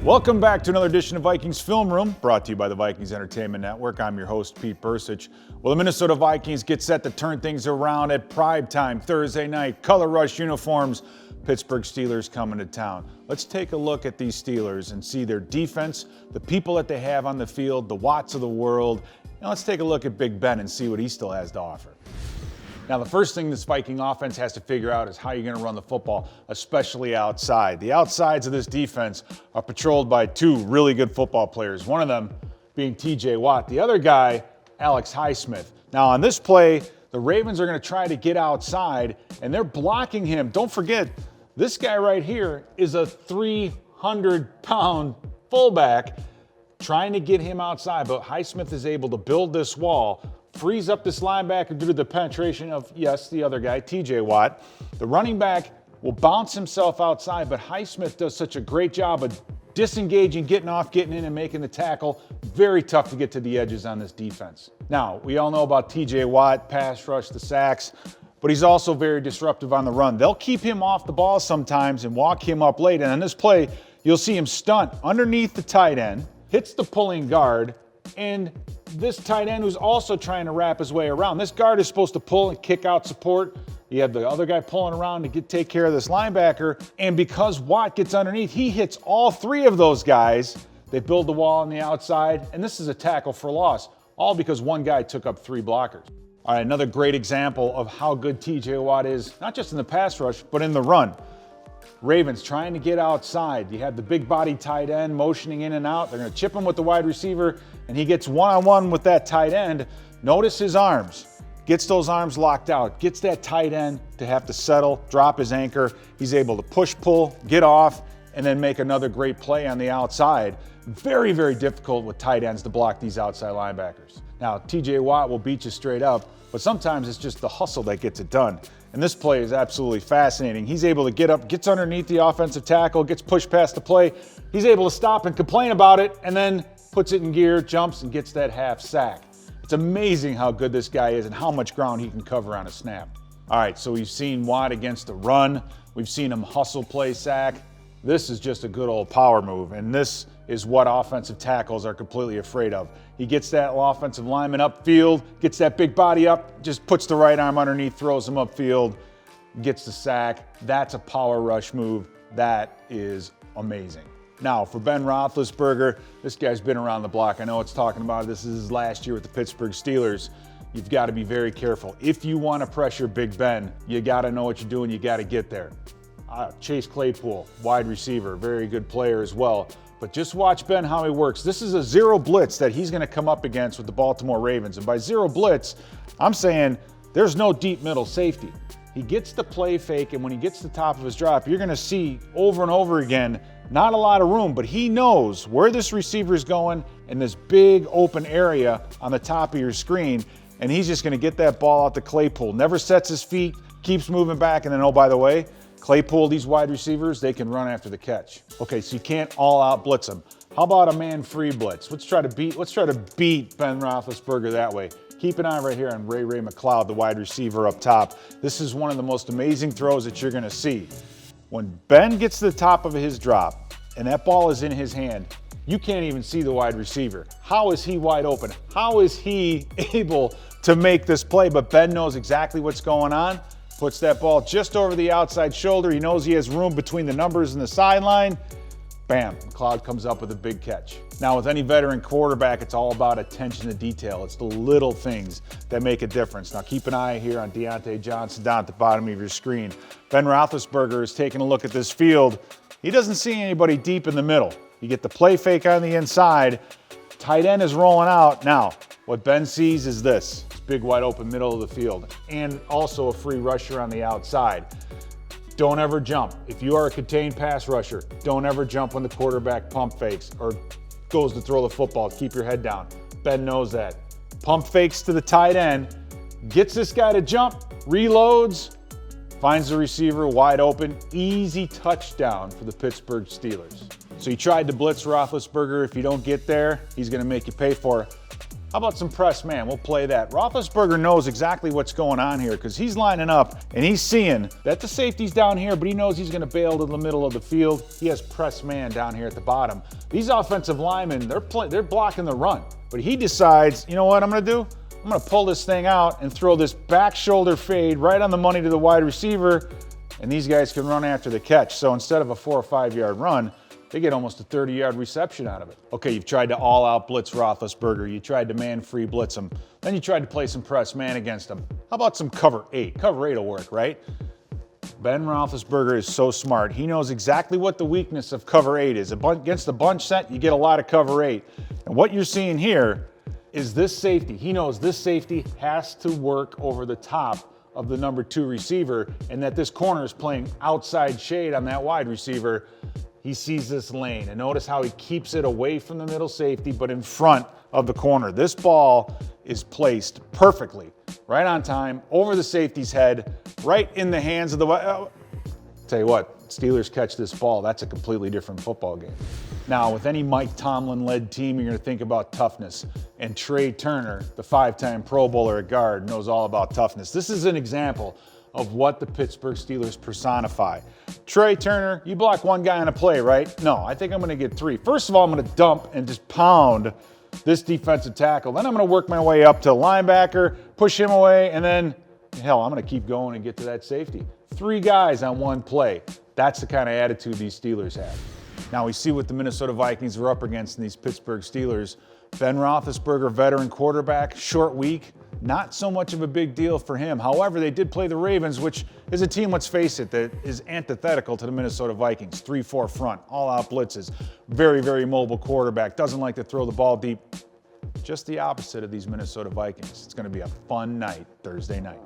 Welcome back to another edition of Vikings Film Room, brought to you by the Vikings Entertainment Network. I'm your host, Pete Bercich. Well, the Minnesota Vikings get set to turn things around at primetime Thursday night. Color rush uniforms. Pittsburgh Steelers coming to town. Let's take a look at these Steelers and see their defense, the people that they have on the field, the Watts of the world. Now let's take a look at Big Ben and see what he still has to offer. Now, the first thing this Viking offense has to figure out is how you're going to run the football, especially outside. The outsides of this defense are patrolled by two really good football players, one of them being TJ Watt, the other guy, Alex Highsmith. Now, on this play, the Ravens are going to try to get outside, and they're blocking him. Don't forget, this guy right here is a 300-pound fullback trying to get him outside, but Highsmith is able to build this wall, frees up this linebacker due to the penetration of, yes, the other guy, TJ Watt. The running back will bounce himself outside, but Highsmith does such a great job of disengaging, getting off, getting in, and making the tackle. Very tough to get to the edges on this defense. Now, we all know about TJ Watt, pass rush, the sacks, but he's also very disruptive on the run. They'll keep him off the ball sometimes and walk him up late, and on this play, you'll see him stunt underneath the tight end, hits the pulling guard, and this tight end who's also trying to wrap his way around. This guard is supposed to pull and kick out support. You have the other guy pulling around to take care of this linebacker. And because Watt gets underneath, he hits all three of those guys. They build the wall on the outside, and this is a tackle for loss, all because one guy took up three blockers. All right, another great example of how good TJ Watt is, not just in the pass rush, but in the run. Ravens trying to get outside. You have the big body tight end motioning in and out. They're going to chip him with the wide receiver, and he gets one-on-one with that tight end. Notice his arms. Gets those arms locked out. Gets that tight end to have to settle, drop his anchor. He's able to push, pull, get off, and then make another great play on the outside. Very, very difficult with tight ends to block these outside linebackers. Now, TJ Watt will beat you straight up, but sometimes it's just the hustle that gets it done. And this play is absolutely fascinating. He's able to get up, gets underneath the offensive tackle, gets pushed past the play. He's able to stop and complain about it, and then puts it in gear, jumps, and gets that half sack. It's amazing how good this guy is and how much ground he can cover on a snap. All right, so we've seen Watt against the run. We've seen him hustle, play, sack. This is just a good old power move, and this is what offensive tackles are completely afraid of. He gets that offensive lineman upfield, gets that big body up, just puts the right arm underneath, throws him upfield, gets the sack. That's a power rush move. That is amazing. Now, for Ben Roethlisberger, this guy's been around the block. I know it's talking about this is his last year with the Pittsburgh Steelers. You've got to be very careful. If you want to pressure Big Ben, you got to know what you're doing. You got to get there. Chase Claypool, wide receiver, very good player as well. But just watch Ben how he works. This is a zero blitz that he's going to come up against with the Baltimore Ravens. And by zero blitz, I'm saying there's no deep middle safety. He gets the play fake, and when he gets to the top of his drop, you're going to see over and over again, not a lot of room, but he knows where this receiver is going in this big open area on the top of your screen, and he's just going to get that ball out to Claypool. Never sets his feet, keeps moving back, and then, oh, by the way, Claypool, these wide receivers, they can run after the catch. Okay, so you can't all out blitz them. How about a man-free blitz? Let's try to beat Ben Roethlisberger that way. Keep an eye right here on Ray McLeod, the wide receiver up top. This is one of the most amazing throws that you're going to see. When Ben gets to the top of his drop and that ball is in his hand, you can't even see the wide receiver. How is he wide open? How is he able to make this play? But Ben knows exactly what's going on. Puts that ball just over the outside shoulder. He knows he has room between the numbers and the sideline. Bam, McLeod comes up with a big catch. Now, with any veteran quarterback, it's all about attention to detail. It's the little things that make a difference. Now, keep an eye here on Deontay Johnson down at the bottom of your screen. Ben Roethlisberger is taking a look at this field. He doesn't see anybody deep in the middle. You get the play fake on the inside. Tight end is rolling out. Now, what Ben sees is this. Big wide open middle of the field, and also a free rusher on the outside. Don't ever jump. If you are a contained pass rusher, don't ever jump when the quarterback pump fakes or goes to throw the football. Keep your head down. Ben knows that. Pump fakes to the tight end, gets this guy to jump, reloads, finds the receiver wide open. Easy touchdown for the Pittsburgh Steelers. So you tried to blitz Roethlisberger. If you don't get there, he's going to make you pay for it. How about some press man? We'll play that. Roethlisberger knows exactly what's going on here because he's lining up and he's seeing that the safety's down here, but he knows he's going to bail to the middle of the field. He has press man down here at the bottom. These offensive linemen, they're blocking the run, but he decides, you know what I'm going to do? I'm going to pull this thing out and throw this back shoulder fade right on the money to the wide receiver, and these guys can run after the catch. So instead of a 4 or 5 yard run, they get almost a 30-yard reception out of it. Okay, you've tried to all-out blitz Roethlisberger. You tried to man-free blitz him. Then you tried to play some press man against him. How about some cover 8? Cover 8 will work, right? Ben Roethlisberger is so smart. He knows exactly what the weakness of cover 8 is. Against a bunch set, you get a lot of cover 8. And what you're seeing here is this safety. He knows this safety has to work over the top of the number 2 receiver, and that this corner is playing outside shade on that wide receiver. He sees this lane, and notice how he keeps it away from the middle safety, but in front of the corner. This ball is placed perfectly, right on time, over the safety's head, right in the hands of the... tell you what, Steelers catch this ball, that's a completely different football game. Now, with any Mike Tomlin-led team, you're going to think about toughness. And Trey Turner, the 5-time Pro Bowler at guard, knows all about toughness. This is an example of what the Pittsburgh Steelers personify. Trey Turner, you block one guy on a play, right? No, I think I'm going to get 3. First of all, I'm going to dump and just pound this defensive tackle. Then I'm going to work my way up to linebacker, push him away, and then, hell, I'm going to keep going and get to that safety. 3 guys on one play. That's the kind of attitude these Steelers have. Now we see what the Minnesota Vikings are up against in these Pittsburgh Steelers. Ben Roethlisberger, veteran quarterback, short week. Not so much of a big deal for him. However, they did play the Ravens, which is a team, let's face it, that is antithetical to the Minnesota Vikings. 3-4 front, all-out blitzes, very, very mobile quarterback, doesn't like to throw the ball deep. Just the opposite of these Minnesota Vikings. It's going to be a fun night Thursday night.